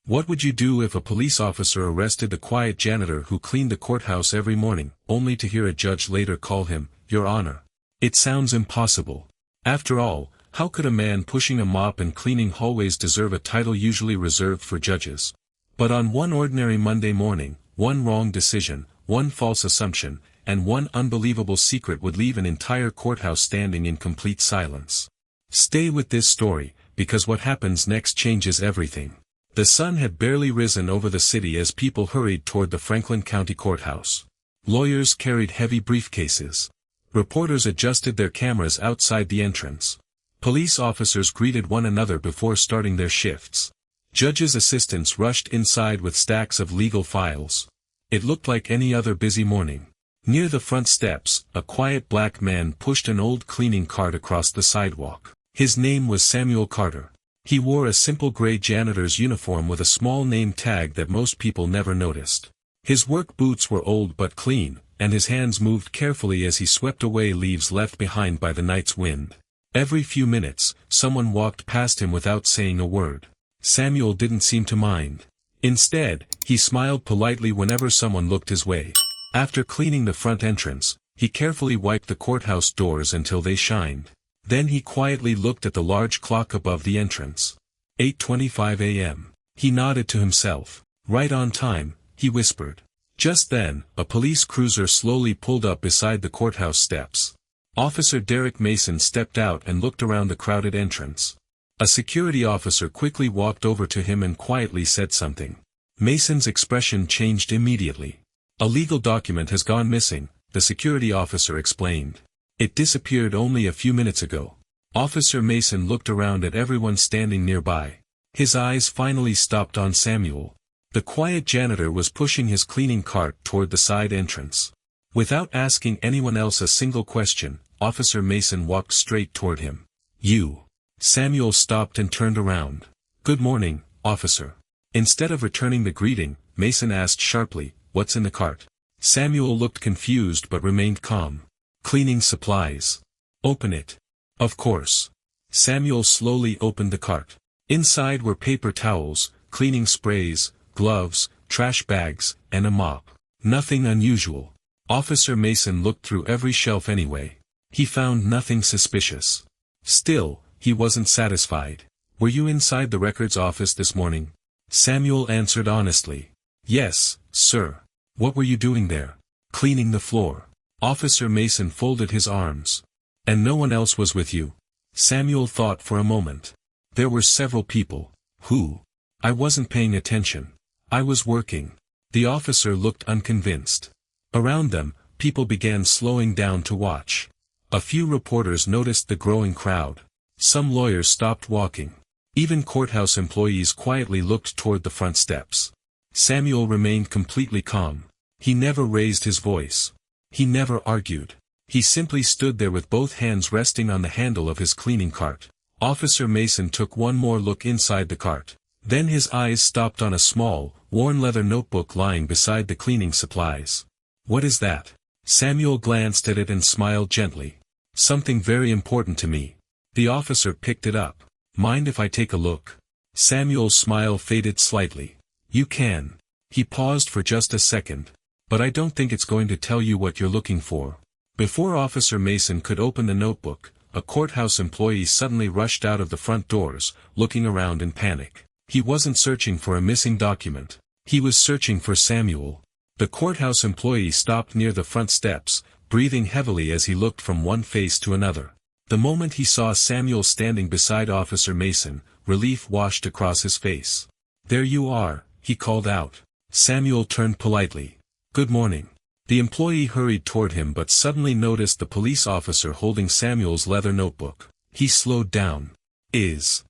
What would you do if a police officer arrested the quiet janitor who cleaned the courthouse every morning, only to hear a judge later call him, Your Honor? It sounds impossible. After all, how could a man pushing a mop and cleaning hallways deserve a title usually reserved for judges? But on one ordinary Monday morning, one wrong decision, one false assumption, and one unbelievable secret would leave an entire courthouse standing in complete silence. Stay with this story, because what happens next changes everything. The sun had barely risen over the city as people hurried toward the Franklin County Courthouse. Lawyers carried heavy briefcases. Reporters adjusted their cameras outside the entrance. Police officers greeted one another before starting their shifts. Judges' assistants rushed inside with stacks of legal files. It looked like any other busy morning. Near the front steps, a quiet black man pushed an old cleaning cart across the sidewalk. His name was Samuel Carter. He wore a simple gray janitor's uniform with a small name tag that most people never noticed. His work boots were old but clean, and his hands moved carefully as he swept away leaves left behind by the night's wind. Every few minutes, someone walked past him without saying a word. Samuel didn't seem to mind. Instead, he smiled politely whenever someone looked his way. After cleaning the front entrance, he carefully wiped the courthouse doors until they shined. Then he quietly looked at the large clock above the entrance. 8:25 a.m. He nodded to himself. Right on time, he whispered. Just then, a police cruiser slowly pulled up beside the courthouse steps. Officer Derek Mason stepped out and looked around the crowded entrance. A security officer quickly walked over to him and quietly said something. Mason's expression changed immediately. A legal document has gone missing, the security officer explained. It disappeared only a few minutes ago. Officer Mason looked around at everyone standing nearby. His eyes finally stopped on Samuel. The quiet janitor was pushing his cleaning cart toward the side entrance. Without asking anyone else a single question, Officer Mason walked straight toward him. You. Samuel stopped and turned around. Good morning, officer. Instead of returning the greeting, Mason asked sharply, What's in the cart? Samuel looked confused but remained calm. Cleaning supplies. Open it. Of course. Samuel slowly opened the cart. Inside were paper towels, cleaning sprays, gloves, trash bags, and a mop. Nothing unusual. Officer Mason looked through every shelf anyway. He found nothing suspicious. Still, he wasn't satisfied. Were you inside the records office this morning? Samuel answered honestly. Yes, sir. What were you doing there? Cleaning the floor. Officer Mason folded his arms. And no one else was with you? Samuel thought for a moment. There were several people. Who? I wasn't paying attention. I was working. The officer looked unconvinced. Around them, people began slowing down to watch. A few reporters noticed the growing crowd. Some lawyers stopped walking. Even courthouse employees quietly looked toward the front steps. Samuel remained completely calm. He never raised his voice. He never argued. He simply stood there with both hands resting on the handle of his cleaning cart. Officer Mason took one more look inside the cart. Then his eyes stopped on a small, worn leather notebook lying beside the cleaning supplies. What is that? Samuel glanced at it and smiled gently. Something very important to me. The officer picked it up. Mind if I take a look? Samuel's smile faded slightly. You can. He paused for just a second. But I don't think it's going to tell you what you're looking for. Before Officer Mason could open the notebook, a courthouse employee suddenly rushed out of the front doors, looking around in panic. He wasn't searching for a missing document. He was searching for Samuel. The courthouse employee stopped near the front steps, breathing heavily as he looked from one face to another. The moment he saw Samuel standing beside Officer Mason, relief washed across his face. There you are, he called out. Samuel turned politely. Good morning. The employee hurried toward him but suddenly noticed the police officer holding Samuel's leather notebook. He slowed down. Is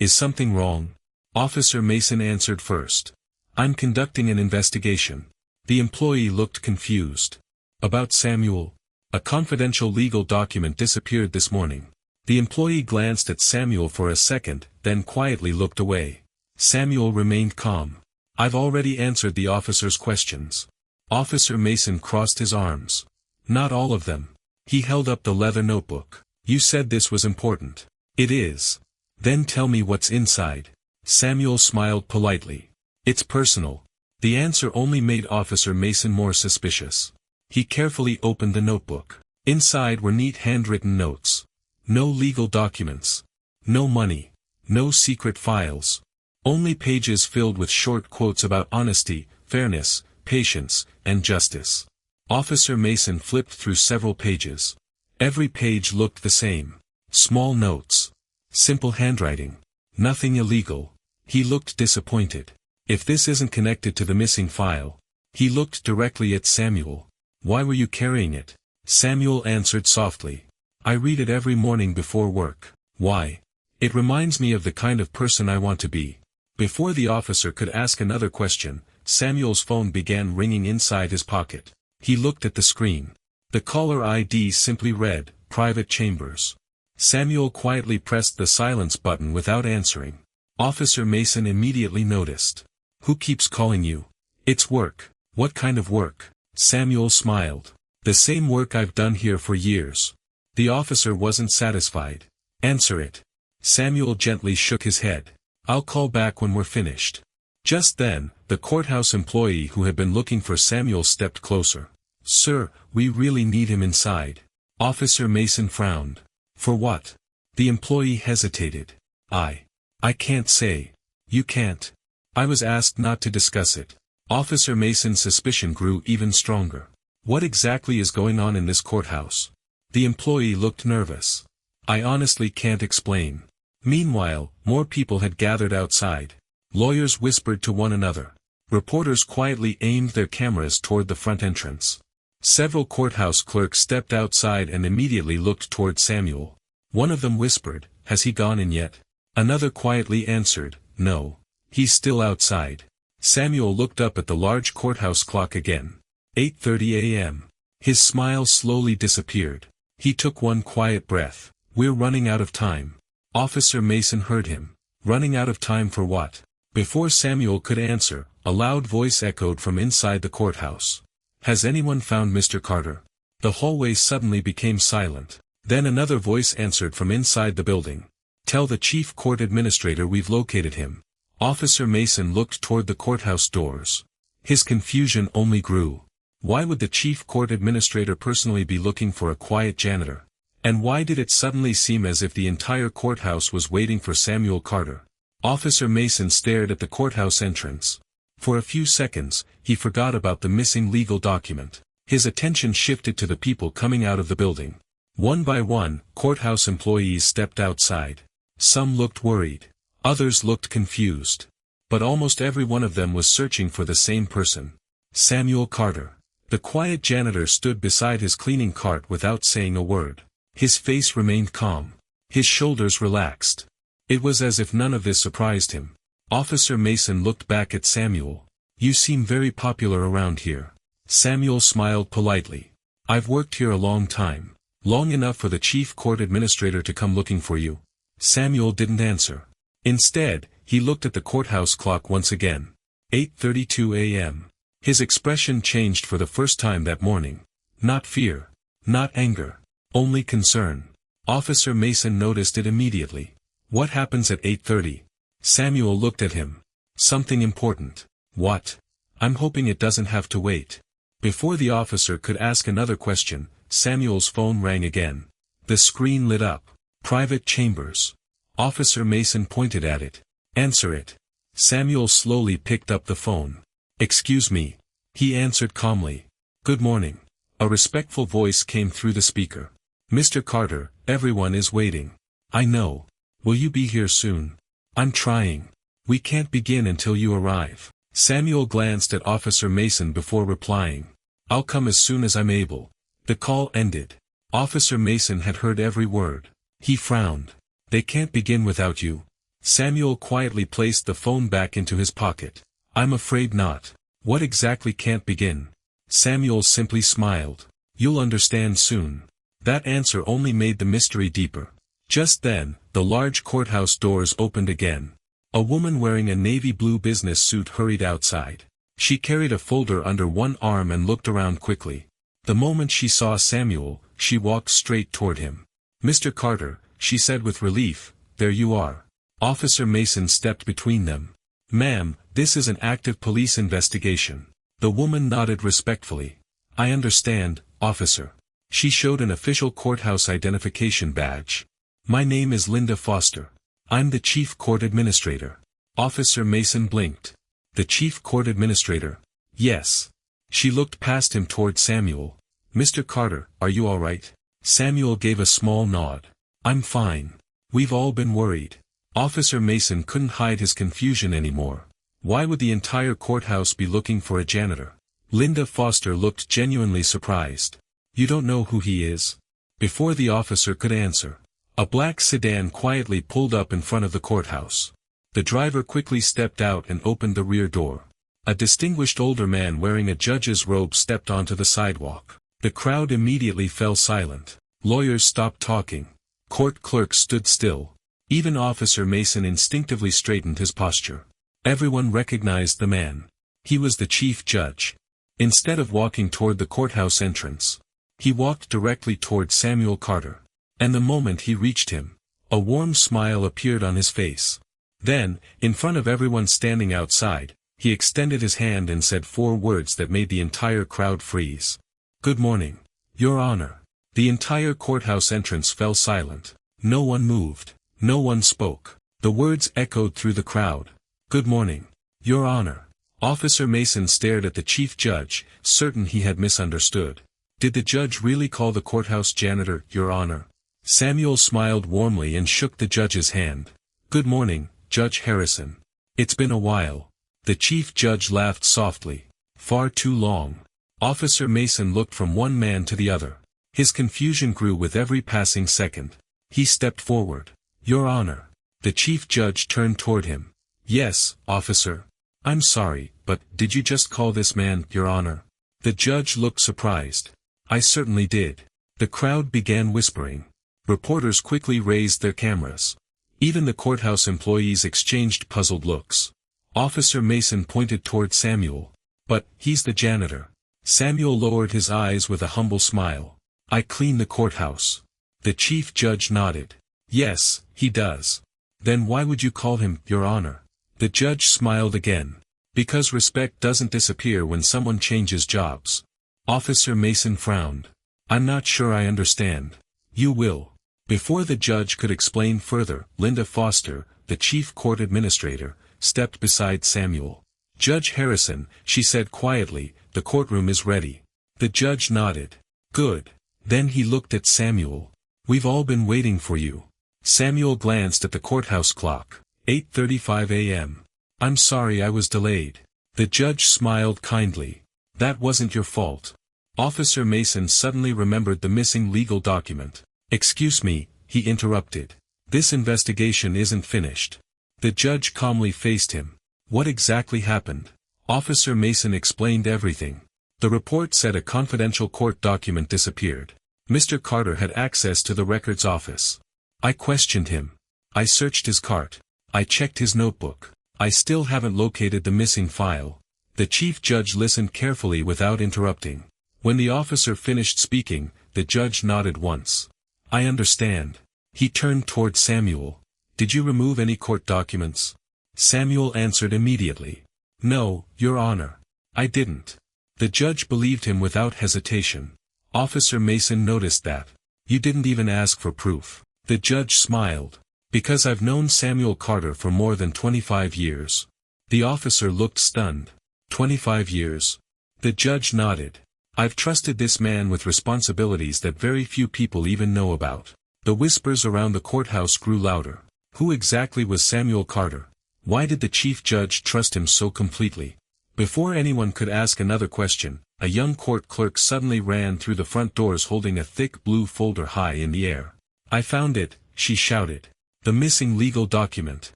something wrong? Officer Mason answered first. I'm conducting an investigation. The employee looked confused. About Samuel? A confidential legal document disappeared this morning. The employee glanced at Samuel for a second, then quietly looked away. Samuel remained calm. I've already answered the officer's questions. Officer Mason crossed his arms. Not all of them. He held up the leather notebook. You said this was important. It is. Then tell me what's inside. Samuel smiled politely. It's personal. The answer only made Officer Mason more suspicious. He carefully opened the notebook. Inside were neat handwritten notes. No legal documents. No money. No secret files. Only pages filled with short quotes about honesty, fairness, patience, and justice. Officer Mason flipped through several pages. Every page looked the same. Small notes. Simple handwriting. Nothing illegal. He looked disappointed. If this isn't connected to the missing file. He looked directly at Samuel. Why were you carrying it? Samuel answered softly. I read it every morning before work. Why? It reminds me of the kind of person I want to be. Before the officer could ask another question, Samuel's phone began ringing inside his pocket. He looked at the screen. The caller ID simply read, Private Chambers. Samuel quietly pressed the silence button without answering. Officer Mason immediately noticed. Who keeps calling you? It's work. What kind of work? Samuel smiled. The same work I've done here for years. The officer wasn't satisfied. Answer it. Samuel gently shook his head. I'll call back when we're finished. Just then, the courthouse employee who had been looking for Samuel stepped closer. Sir, we really need him inside. Officer Mason frowned. For what? The employee hesitated. I can't say. You can't. I was asked not to discuss it. Officer Mason's suspicion grew even stronger. What exactly is going on in this courthouse? The employee looked nervous. I honestly can't explain. Meanwhile, more people had gathered outside. Lawyers whispered to one another. Reporters quietly aimed their cameras toward the front entrance. Several courthouse clerks stepped outside and immediately looked toward Samuel. One of them whispered, Has he gone in yet? Another quietly answered, No. He's still outside. Samuel looked up at the large courthouse clock again. 8:30 a.m. His smile slowly disappeared. He took one quiet breath. We're running out of time. Officer Mason heard him. Running out of time for what? Before Samuel could answer, a loud voice echoed from inside the courthouse. Has anyone found Mr. Carter? The hallway suddenly became silent. Then another voice answered from inside the building. Tell the chief court administrator we've located him. Officer Mason looked toward the courthouse doors. His confusion only grew. Why would the chief court administrator personally be looking for a quiet janitor? And why did it suddenly seem as if the entire courthouse was waiting for Samuel Carter? Officer Mason stared at the courthouse entrance. For a few seconds, he forgot about the missing legal document. His attention shifted to the people coming out of the building. One by one, courthouse employees stepped outside. Some looked worried. Others looked confused. But almost every one of them was searching for the same person. Samuel Carter. The quiet janitor stood beside his cleaning cart without saying a word. His face remained calm. His shoulders relaxed. It was as if none of this surprised him. Officer Mason looked back at Samuel. You seem very popular around here. Samuel smiled politely. I've worked here a long time. Long enough for the chief court administrator to come looking for you. Samuel didn't answer. Instead, he looked at the courthouse clock once again. 8:32 a.m. His expression changed for the first time that morning. Not fear. Not anger. Only concern. Officer Mason noticed it immediately. What happens at 8:30? Samuel looked at him. Something important. What? I'm hoping it doesn't have to wait. Before the officer could ask another question, Samuel's phone rang again. The screen lit up. Private Chambers. Officer Mason pointed at it. Answer it. Samuel slowly picked up the phone. Excuse me. He answered calmly. Good morning. A respectful voice came through the speaker. Mr. Carter, everyone is waiting. I know. Will you be here soon? I'm trying. We can't begin until you arrive. Samuel glanced at Officer Mason before replying. I'll come as soon as I'm able. The call ended. Officer Mason had heard every word. He frowned. They can't begin without you. Samuel quietly placed the phone back into his pocket. I'm afraid not. What exactly can't begin? Samuel simply smiled. You'll understand soon. That answer only made the mystery deeper. Just then, the large courthouse doors opened again. A woman wearing a navy blue business suit hurried outside. She carried a folder under one arm and looked around quickly. The moment she saw Samuel, she walked straight toward him. Mr. Carter, she said with relief, there you are. Officer Mason stepped between them. Ma'am, this is an active police investigation. The woman nodded respectfully. I understand, officer. She showed an official courthouse identification badge. My name is Linda Foster. I'm the chief court administrator. Officer Mason blinked. The chief court administrator? Yes. She looked past him toward Samuel. Mr. Carter, are you all right? Samuel gave a small nod. I'm fine. We've all been worried. Officer Mason couldn't hide his confusion anymore. Why would the entire courthouse be looking for a janitor? Linda Foster looked genuinely surprised. You don't know who he is? Before the officer could answer, a black sedan quietly pulled up in front of the courthouse. The driver quickly stepped out and opened the rear door. A distinguished older man wearing a judge's robe stepped onto the sidewalk. The crowd immediately fell silent. Lawyers stopped talking. Court clerks stood still. Even Officer Mason instinctively straightened his posture. Everyone recognized the man. He was the chief judge. Instead of walking toward the courthouse entrance, he walked directly toward Samuel Carter. And the moment he reached him, a warm smile appeared on his face. Then, in front of everyone standing outside, he extended his hand and said 4 words that made the entire crowd freeze. Good morning, Your Honor. The entire courthouse entrance fell silent. No one moved. No one spoke. The words echoed through the crowd. Good morning, Your Honor. Officer Mason stared at the chief judge, certain he had misunderstood. Did the judge really call the courthouse janitor, Your Honor? Samuel smiled warmly and shook the judge's hand. Good morning, Judge Harrison. It's been a while. The chief judge laughed softly. Far too long. Officer Mason looked from one man to the other. His confusion grew with every passing second. He stepped forward. Your Honor. The chief judge turned toward him. Yes, officer. I'm sorry, but did you just call this man, Your Honor? The judge looked surprised. I certainly did. The crowd began whispering. Reporters quickly raised their cameras. Even the courthouse employees exchanged puzzled looks. Officer Mason pointed toward Samuel. But, he's the janitor. Samuel lowered his eyes with a humble smile. I clean the courthouse. The chief judge nodded. Yes, he does. Then why would you call him, Your Honor? The judge smiled again. Because respect doesn't disappear when someone changes jobs. Officer Mason frowned. I'm not sure I understand. You will. Before the judge could explain further, Linda Foster, the chief court administrator, stepped beside Samuel. Judge Harrison, she said quietly, the courtroom is ready. The judge nodded. Good. Then he looked at Samuel. We've all been waiting for you. Samuel glanced at the courthouse clock. 8:35 a.m. I'm sorry I was delayed. The judge smiled kindly. That wasn't your fault. Officer Mason suddenly remembered the missing legal document. Excuse me, he interrupted. This investigation isn't finished. The judge calmly faced him. What exactly happened? Officer Mason explained everything. The report said a confidential court document disappeared. Mr. Carter had access to the records office. I questioned him. I searched his cart. I checked his notebook. I still haven't located the missing file. The chief judge listened carefully without interrupting. When the officer finished speaking, the judge nodded once. I understand. He turned toward Samuel. Did you remove any court documents? Samuel answered immediately. No, Your Honor. I didn't. The judge believed him without hesitation. Officer Mason noticed that. You didn't even ask for proof. The judge smiled. Because I've known Samuel Carter for more than 25 years. The officer looked stunned. 25 years? The judge nodded. I've trusted this man with responsibilities that very few people even know about. The whispers around the courthouse grew louder. Who exactly was Samuel Carter? Why did the chief judge trust him so completely? Before anyone could ask another question, a young court clerk suddenly ran through the front doors holding a thick blue folder high in the air. I found it, she shouted. The missing legal document.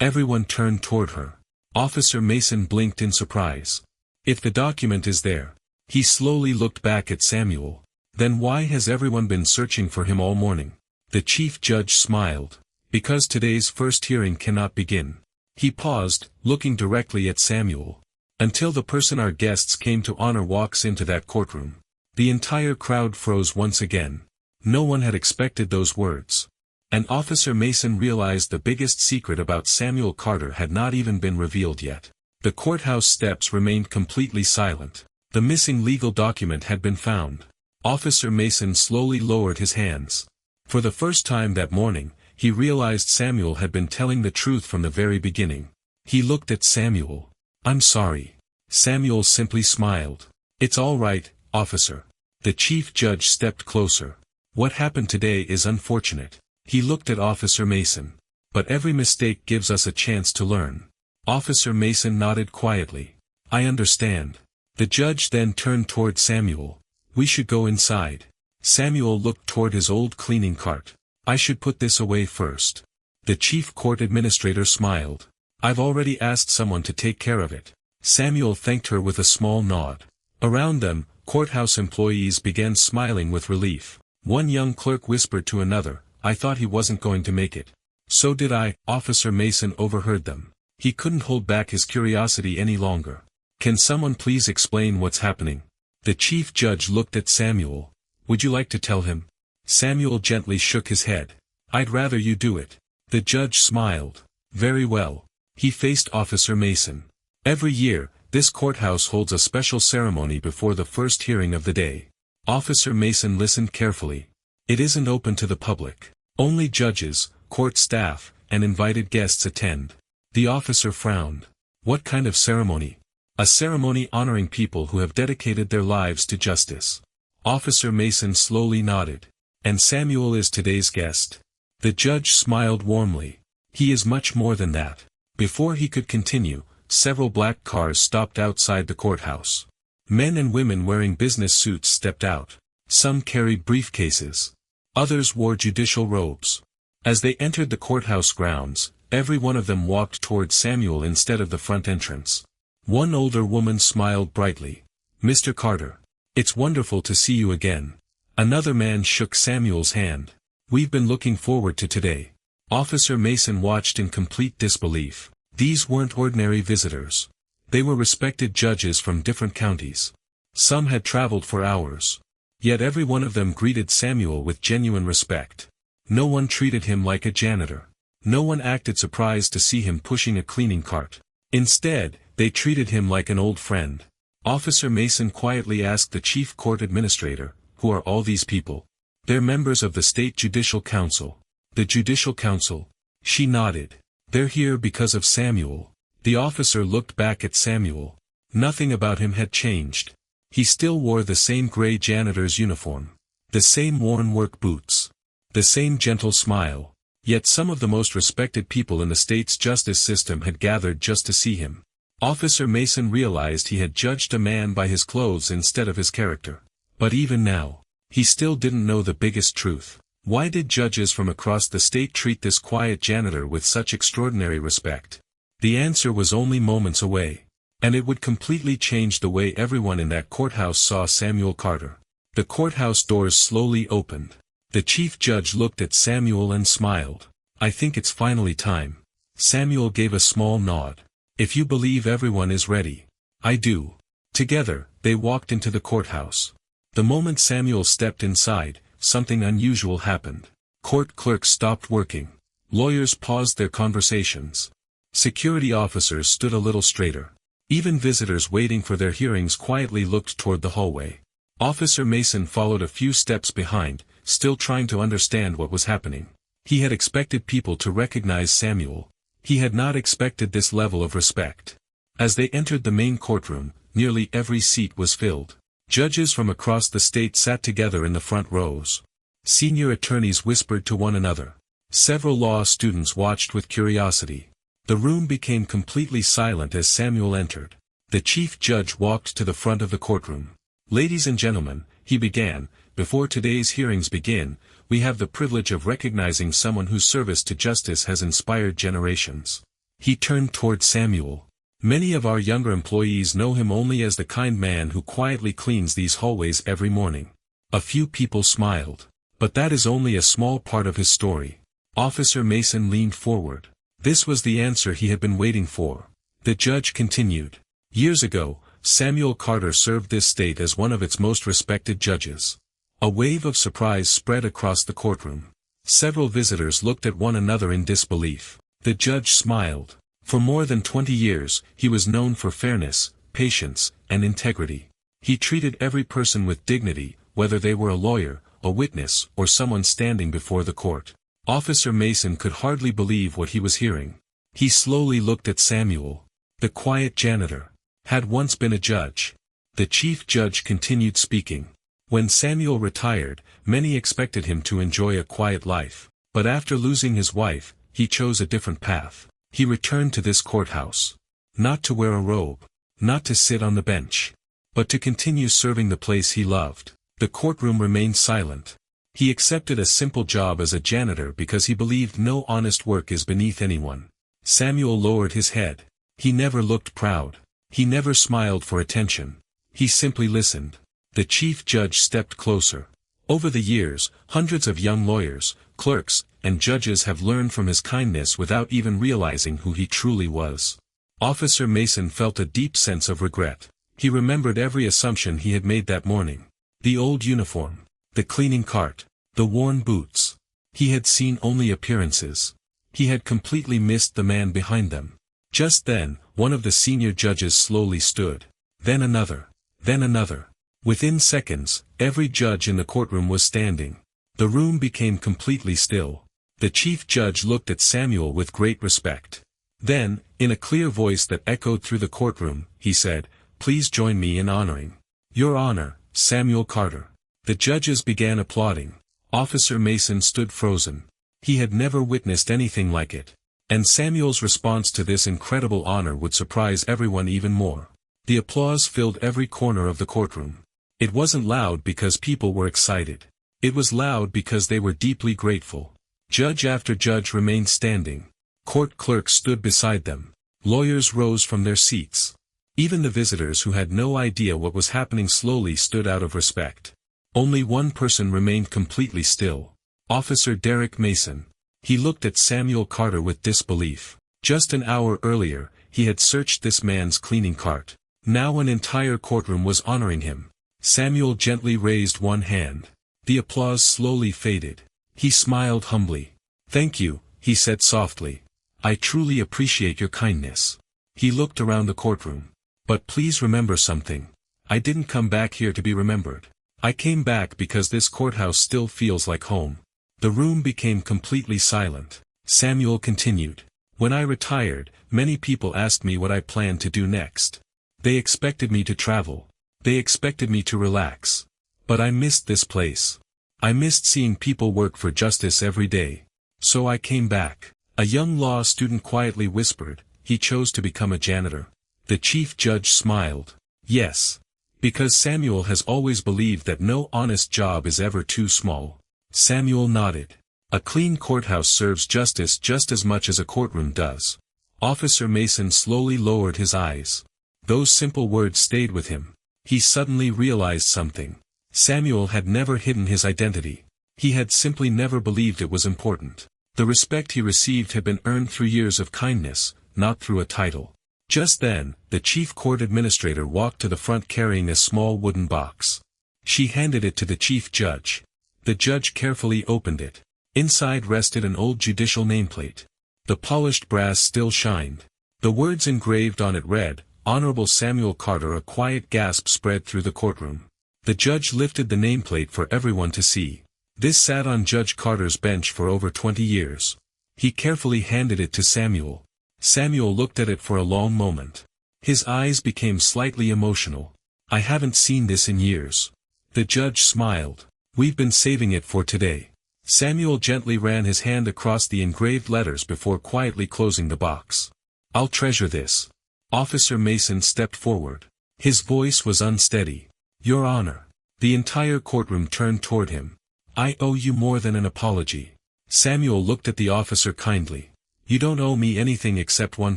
Everyone turned toward her. Officer Mason blinked in surprise. If the document is there. He slowly looked back at Samuel. Then why has everyone been searching for him all morning? The chief judge smiled. Because today's first hearing cannot begin. He paused, looking directly at Samuel. Until the person our guests came to honor walks into that courtroom. The entire crowd froze once again. No one had expected those words. And Officer Mason realized the biggest secret about Samuel Carter had not even been revealed yet. The courthouse steps remained completely silent. The missing legal document had been found. Officer Mason slowly lowered his hands. For the first time that morning, he realized Samuel had been telling the truth from the very beginning. He looked at Samuel. "I'm sorry." Samuel simply smiled. "It's all right, officer." The chief judge stepped closer. "What happened today is unfortunate." He looked at Officer Mason. "But every mistake gives us a chance to learn." Officer Mason nodded quietly. "I understand." The judge then turned toward Samuel. "We should go inside." Samuel looked toward his old cleaning cart. "I should put this away first." The chief court administrator smiled. "I've already asked someone to take care of it." Samuel thanked her with a small nod. Around them, courthouse employees began smiling with relief. One young clerk whispered to another, "I thought he wasn't going to make it." "So did I." Officer Mason overheard them. He couldn't hold back his curiosity any longer. "Can someone please explain what's happening?" The chief judge looked at Samuel. "Would you like to tell him?" Samuel gently shook his head. "I'd rather you do it." The judge smiled. "Very well." He faced Officer Mason. "Every year, this courthouse holds a special ceremony before the first hearing of the day." Officer Mason listened carefully. "It isn't open to the public. Only judges, court staff, and invited guests attend." The officer frowned. "What kind of ceremony?" "A ceremony honoring people who have dedicated their lives to justice." Officer Mason slowly nodded. "And Samuel is today's guest." The judge smiled warmly. "He is much more than that." Before he could continue, several black cars stopped outside the courthouse. Men and women wearing business suits stepped out. Some carried briefcases. Others wore judicial robes. As they entered the courthouse grounds, every one of them walked toward Samuel instead of the front entrance. One older woman smiled brightly. "Mr. Carter. It's wonderful to see you again." Another man shook Samuel's hand. "We've been looking forward to today." Officer Mason watched in complete disbelief. These weren't ordinary visitors. They were respected judges from different counties. Some had traveled for hours. Yet every one of them greeted Samuel with genuine respect. No one treated him like a janitor. No one acted surprised to see him pushing a cleaning cart. Instead, they treated him like an old friend. Officer Mason quietly asked the chief court administrator, "Who are all these people?" "They're members of the State Judicial Council." "The Judicial Council?" She nodded. "They're here because of Samuel." The officer looked back at Samuel. Nothing about him had changed. He still wore the same gray janitor's uniform. The same worn work boots. The same gentle smile. Yet some of the most respected people in the state's justice system had gathered just to see him. Officer Mason realized he had judged a man by his clothes instead of his character. But even now, he still didn't know the biggest truth. Why did judges from across the state treat this quiet janitor with such extraordinary respect? The answer was only moments away. And it would completely change the way everyone in that courthouse saw Samuel Carter. The courthouse doors slowly opened. The chief judge looked at Samuel and smiled. "I think it's finally time." Samuel gave a small nod. "If you believe everyone is ready." "I do." Together, they walked into the courthouse. The moment Samuel stepped inside, something unusual happened. Court clerks stopped working. Lawyers paused their conversations. Security officers stood a little straighter. Even visitors waiting for their hearings quietly looked toward the hallway. Officer Mason followed a few steps behind, still trying to understand what was happening. He had expected people to recognize Samuel. He had not expected this level of respect. As they entered the main courtroom, nearly every seat was filled. Judges from across the state sat together in the front rows. Senior attorneys whispered to one another. Several law students watched with curiosity. The room became completely silent as Samuel entered. The chief judge walked to the front of the courtroom. "Ladies and gentlemen," he began, "before today's hearings begin, we have the privilege of recognizing someone whose service to justice has inspired generations." He turned toward Samuel. "Many of our younger employees know him only as the kind man who quietly cleans these hallways every morning." A few people smiled. But that is only a small part of his story. Officer Mason leaned forward. This was the answer he had been waiting for. The judge continued. "Years ago, Samuel Carter served this state as one of its most respected judges." A wave of surprise spread across the courtroom. Several visitors looked at one another in disbelief. The judge smiled. For more than 20 years, he was known for fairness, patience, and integrity. He treated every person with dignity, whether they were a lawyer, a witness, or someone standing before the court. Officer Mason could hardly believe what he was hearing. He slowly looked at Samuel. The quiet janitor had once been a judge. The chief judge continued speaking. When Samuel retired, many expected him to enjoy a quiet life. But after losing his wife, he chose a different path. He returned to this courthouse. Not to wear a robe. Not to sit on the bench. But to continue serving the place he loved. The courtroom remained silent. He accepted a simple job as a janitor because he believed no honest work is beneath anyone. Samuel lowered his head. He never looked proud. He never smiled for attention. He simply listened. The chief judge stepped closer. Over the years, hundreds of young lawyers, clerks, and judges have learned from his kindness without even realizing who he truly was. Officer Mason felt a deep sense of regret. He remembered every assumption he had made that morning. The old uniform. The cleaning cart. The worn boots. He had seen only appearances. He had completely missed the man behind them. Just then, one of the senior judges slowly stood. Then another. Then another. Within seconds, every judge in the courtroom was standing. The room became completely still. The chief judge looked at Samuel with great respect. Then, in a clear voice that echoed through the courtroom, he said, "Please join me in honoring Your Honor, Samuel Carter." The judges began applauding. Officer Mason stood frozen. He had never witnessed anything like it. And Samuel's response to this incredible honor would surprise everyone even more. The applause filled every corner of the courtroom. It wasn't loud because people were excited. It was loud because they were deeply grateful. Judge after judge remained standing. Court clerks stood beside them. Lawyers rose from their seats. Even the visitors who had no idea what was happening slowly stood out of respect. Only one person remained completely still. Officer Derek Mason. He looked at Samuel Carter with disbelief. Just an hour earlier, he had searched this man's cleaning cart. Now an entire courtroom was honoring him. Samuel gently raised one hand. The applause slowly faded. He smiled humbly. "Thank you," he said softly. "I truly appreciate your kindness." He looked around the courtroom. "But please remember something. I didn't come back here to be remembered. I came back because this courthouse still feels like home." The room became completely silent. Samuel continued. "When I retired, many people asked me what I planned to do next. They expected me to travel. They expected me to relax. But I missed this place. I missed seeing people work for justice every day. So I came back." A young law student quietly whispered, "He chose to become a janitor." The chief judge smiled. "Yes. Because Samuel has always believed that no honest job is ever too small." Samuel nodded. A clean courthouse serves justice just as much as a courtroom does. Officer Mason slowly lowered his eyes. Those simple words stayed with him. He suddenly realized something. Samuel had never hidden his identity. He had simply never believed it was important. The respect he received had been earned through years of kindness, not through a title. Just then, the chief court administrator walked to the front carrying a small wooden box. She handed it to the chief judge. The judge carefully opened it. Inside rested an old judicial nameplate. The polished brass still shined. The words engraved on it read, "Honorable Samuel Carter." A quiet gasp spread through the courtroom. The judge lifted the nameplate for everyone to see. This sat on Judge Carter's bench for over 20 years. He carefully handed it to Samuel. Samuel looked at it for a long moment. His eyes became slightly emotional. "I haven't seen this in years." The judge smiled. "We've been saving it for today." Samuel gently ran his hand across the engraved letters before quietly closing the box. "I'll treasure this." Officer Mason stepped forward. His voice was unsteady. "Your Honor." The entire courtroom turned toward him. "I owe you more than an apology." Samuel looked at the officer kindly. "You don't owe me anything except one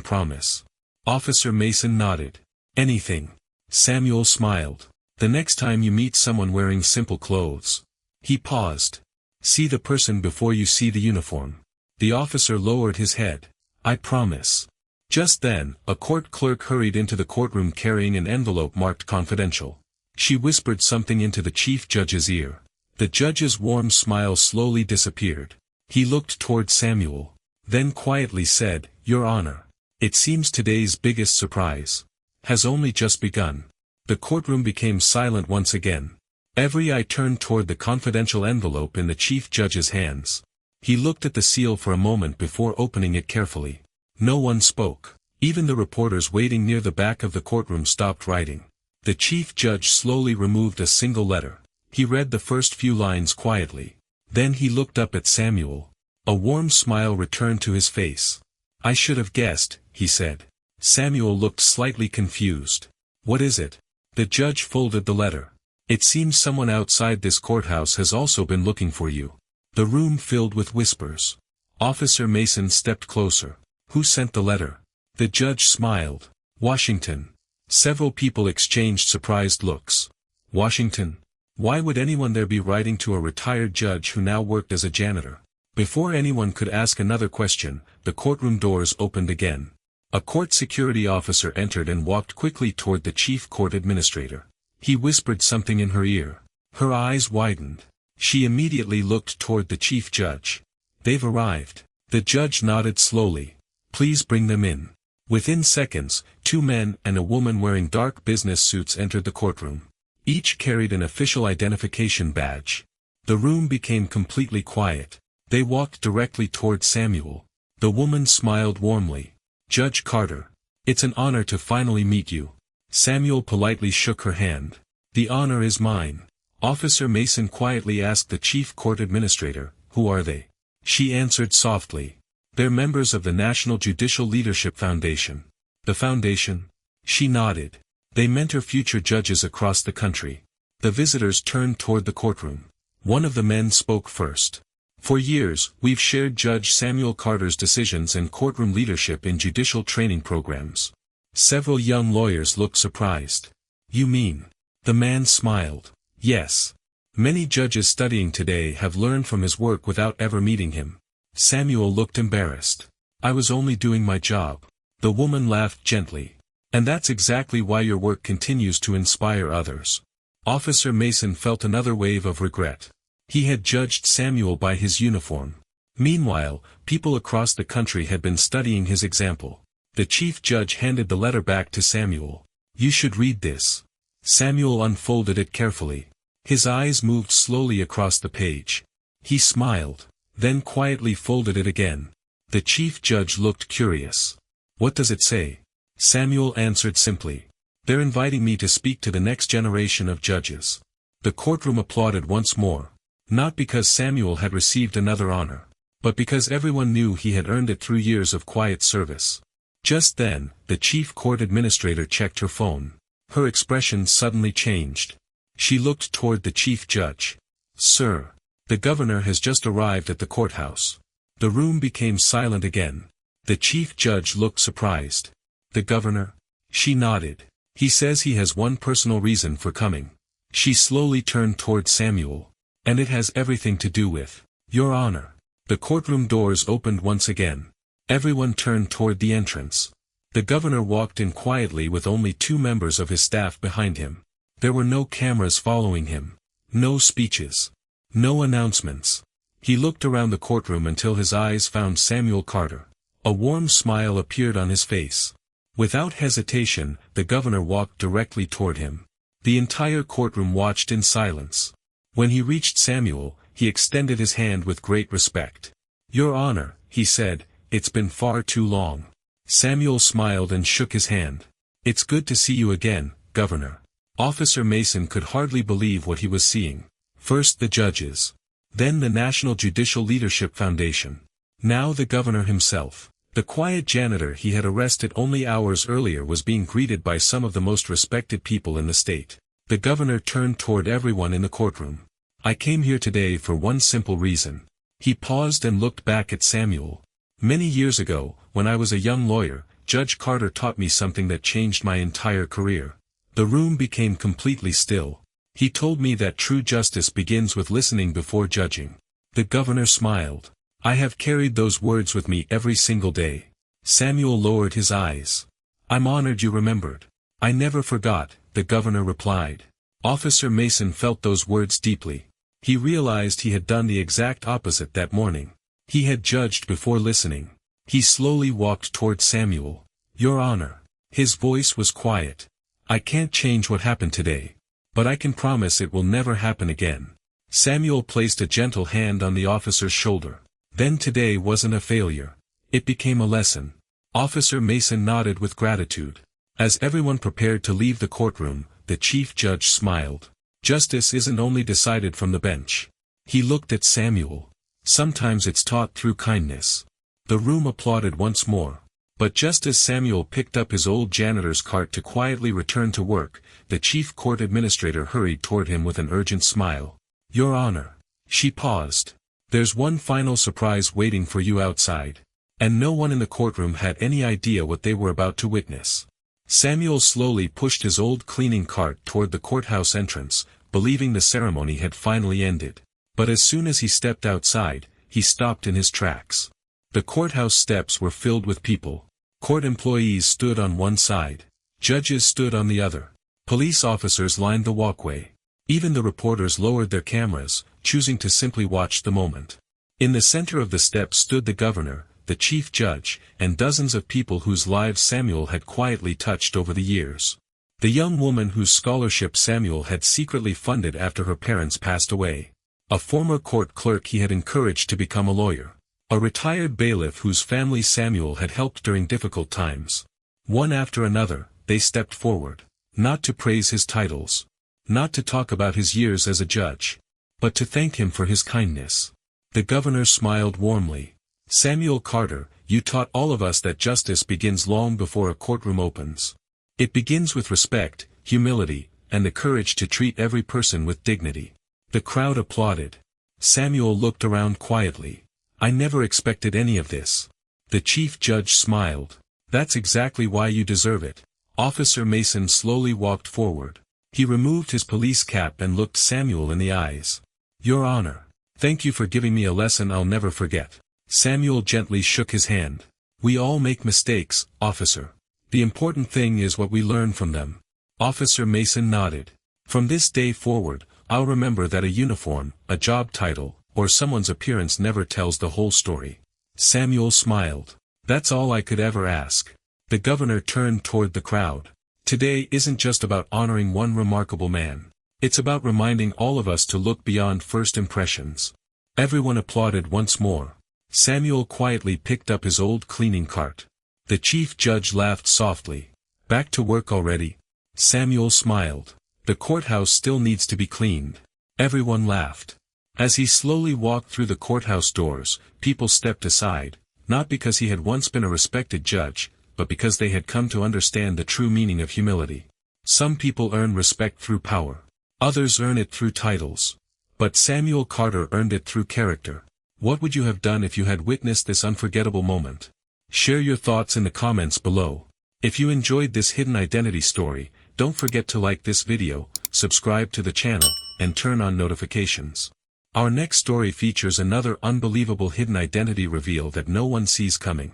promise." Officer Mason nodded. "Anything." Samuel smiled. "The next time you meet someone wearing simple clothes." He paused. "See the person before you see the uniform." The officer lowered his head. "I promise." Just then, a court clerk hurried into the courtroom carrying an envelope marked confidential. She whispered something into the chief judge's ear. The judge's warm smile slowly disappeared. He looked toward Samuel. Then quietly said, "Your Honor. It seems today's biggest surprise has only just begun." The courtroom became silent once again. Every eye turned toward the confidential envelope in the chief judge's hands. He looked at the seal for a moment before opening it carefully. No one spoke. Even the reporters waiting near the back of the courtroom stopped writing. The chief judge slowly removed a single letter. He read the first few lines quietly. Then he looked up at Samuel. A warm smile returned to his face. "I should have guessed," he said. Samuel looked slightly confused. "What is it?" The judge folded the letter. "It seems someone outside this courthouse has also been looking for you." The room filled with whispers. Officer Mason stepped closer. "Who sent the letter?" The judge smiled. "Washington." Several people exchanged surprised looks. "Washington? Why would anyone there be writing to a retired judge who now worked as a janitor?" Before anyone could ask another question, the courtroom doors opened again. A court security officer entered and walked quickly toward the chief court administrator. He whispered something in her ear. Her eyes widened. She immediately looked toward the chief judge. "They've arrived." The judge nodded slowly. "Please bring them in." Within seconds, 2 men and a woman wearing dark business suits entered the courtroom. Each carried an official identification badge. The room became completely quiet. They walked directly toward Samuel. The woman smiled warmly. "Judge Carter. It's an honor to finally meet you." Samuel politely shook her hand. "The honor is mine." Officer Mason quietly asked the chief court administrator, "Who are they?" She answered softly. "They're members of the National Judicial Leadership Foundation." "The foundation?" She nodded. "They mentor future judges across the country." The visitors turned toward the courtroom. One of the men spoke first. "For years, we've shared Judge Samuel Carter's decisions and courtroom leadership in judicial training programs." Several young lawyers looked surprised. "You mean?" The man smiled. "Yes. Many judges studying today have learned from his work without ever meeting him." Samuel looked embarrassed. "I was only doing my job." The woman laughed gently. "And that's exactly why your work continues to inspire others." Officer Mason felt another wave of regret. He had judged Samuel by his uniform. Meanwhile, people across the country had been studying his example. The chief judge handed the letter back to Samuel. "You should read this." Samuel unfolded it carefully. His eyes moved slowly across the page. He smiled, then quietly folded it again. The chief judge looked curious. "What does it say?" Samuel answered simply. "They're inviting me to speak to the next generation of judges." The courtroom applauded once more. Not because Samuel had received another honor, but because everyone knew he had earned it through years of quiet service. Just then, the chief court administrator checked her phone. Her expression suddenly changed. She looked toward the chief judge. "Sir, the governor has just arrived at the courthouse." The room became silent again. The chief judge looked surprised. "The governor?" She nodded. "He says he has one personal reason for coming." She slowly turned toward Samuel. "And it has everything to do with your honor." The courtroom doors opened once again. Everyone turned toward the entrance. The governor walked in quietly with only 2 members of his staff behind him. There were no cameras following him. No speeches. No announcements. He looked around the courtroom until his eyes found Samuel Carter. A warm smile appeared on his face. Without hesitation, the governor walked directly toward him. The entire courtroom watched in silence. When he reached Samuel, he extended his hand with great respect. "Your Honor," he said, "it's been far too long." Samuel smiled and shook his hand. "It's good to see you again, Governor." Officer Mason could hardly believe what he was seeing. First the judges. Then the National Judicial Leadership Foundation. Now the governor himself. The quiet janitor he had arrested only hours earlier was being greeted by some of the most respected people in the state. The governor turned toward everyone in the courtroom. "I came here today for one simple reason." He paused and looked back at Samuel. "Many years ago, when I was a young lawyer, Judge Carter taught me something that changed my entire career." The room became completely still. "He told me that true justice begins with listening before judging." The governor smiled. "I have carried those words with me every single day." Samuel lowered his eyes. "I'm honored you remembered." "I never forgot," the governor replied. Officer Mason felt those words deeply. He realized he had done the exact opposite that morning. He had judged before listening. He slowly walked toward Samuel. "Your Honor." His voice was quiet. "I can't change what happened today. But I can promise it will never happen again." Samuel placed a gentle hand on the officer's shoulder. "Then today wasn't a failure. It became a lesson." Officer Mason nodded with gratitude. As everyone prepared to leave the courtroom, the chief judge smiled. "Justice isn't only decided from the bench." He looked at Samuel. "Sometimes it's taught through kindness." The room applauded once more. But just as Samuel picked up his old janitor's cart to quietly return to work, the chief court administrator hurried toward him with an urgent smile. "Your Honor." She paused. "There's one final surprise waiting for you outside." And no one in the courtroom had any idea what they were about to witness. Samuel slowly pushed his old cleaning cart toward the courthouse entrance, believing the ceremony had finally ended. But as soon as he stepped outside, he stopped in his tracks. The courthouse steps were filled with people. Court employees stood on one side. Judges stood on the other. Police officers lined the walkway. Even the reporters lowered their cameras, choosing to simply watch the moment. In the center of the steps stood the governor, the chief judge, and dozens of people whose lives Samuel had quietly touched over the years. The young woman whose scholarship Samuel had secretly funded after her parents passed away. A former court clerk he had encouraged to become a lawyer. A retired bailiff whose family Samuel had helped during difficult times. One after another, they stepped forward. Not to praise his titles. Not to talk about his years as a judge. But to thank him for his kindness. The governor smiled warmly. "Samuel Carter, you taught all of us that justice begins long before a courtroom opens. It begins with respect, humility, and the courage to treat every person with dignity." The crowd applauded. Samuel looked around quietly. "I never expected any of this." The chief judge smiled. "That's exactly why you deserve it." Officer Mason slowly walked forward. He removed his police cap and looked Samuel in the eyes. "Your Honor. Thank you for giving me a lesson I'll never forget." Samuel gently shook his hand. "We all make mistakes, officer. The important thing is what we learn from them." Officer Mason nodded. "From this day forward, I'll remember that a uniform, a job title, or someone's appearance never tells the whole story." Samuel smiled. "That's all I could ever ask." The governor turned toward the crowd. "Today isn't just about honoring one remarkable man. It's about reminding all of us to look beyond first impressions." Everyone applauded once more. Samuel quietly picked up his old cleaning cart. The chief judge laughed softly. "Back to work already?" Samuel smiled. "The courthouse still needs to be cleaned." Everyone laughed. As he slowly walked through the courthouse doors, people stepped aside, not because he had once been a respected judge, but because they had come to understand the true meaning of humility. Some people earn respect through power. Others earn it through titles. But Samuel Carter earned it through character. What would you have done if you had witnessed this unforgettable moment? Share your thoughts in the comments below. If you enjoyed this hidden identity story, don't forget to like this video, subscribe to the channel, and turn on notifications. Our next story features another unbelievable hidden identity reveal that no one sees coming.